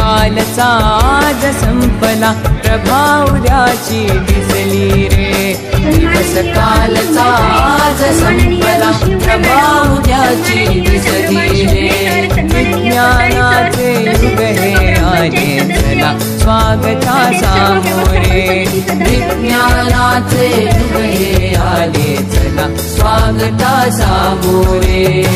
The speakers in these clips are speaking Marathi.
कालचा आज संपला, प्रभा उद्याची दिसली रे. दिवस कालचा आज संपला, प्रभा उद्याची दिसली रे. विज्ञानाचे युग हे आले चला, स्वागता सामोरे. विज्ञानाचे युग हे आले चला, स्वागता सामोरे.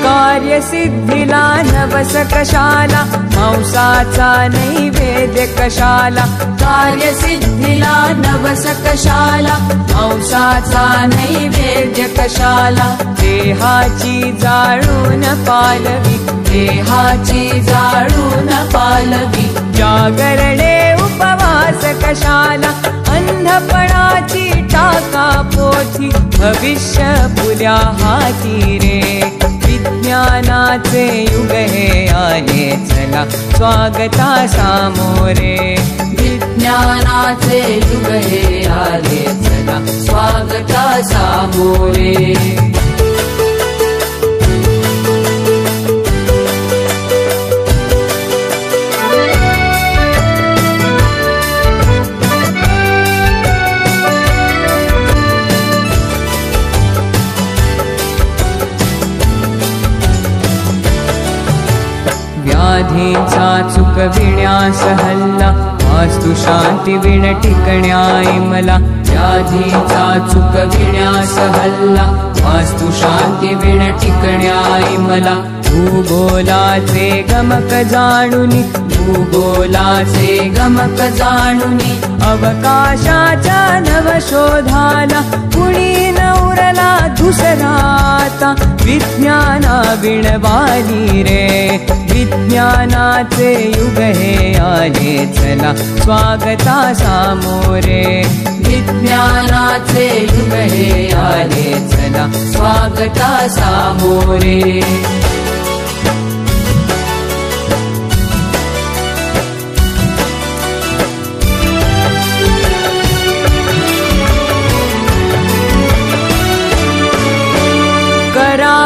कार्यसिद्धीला नवस कशाला, मांसाचा नैवेद्य कशाला. कार्यसिद्धीला नवस कशाला, मांसाचा नैवेद्य कशाला. देहाची जाळून पालवी, देहाची जाळून पालवी. जागरणे उपवास कशाला, अंधपणाची टाका पोथी. भविष्य पुऱ्या हाती रे. विज्ञानाचे युग हे आले चला, स्वागता सामोरे. विज्ञानाचे युग हे आले चला, स्वागता सामोरे. व्याधीचा चुकविण्यास हल्ला, वास्तु शांती विण टिकण्याई मला. व्याधीचा चुकविण्यास हल्ला, वास्तु शांती विण टिकण्याई मला. भूगोलाचे गमक जाणुनी, भूगोलाचे गमक जाणुनी. अवकाशाच्या नवशोधाला, कुणी नवरला दुसराता. विज्ञाना विणवाली रे. विज्ञानाचे युग हे आले चला, स्वागता सामोरे. विज्ञानाचे युग हे आले चला, स्वागता सामोरे.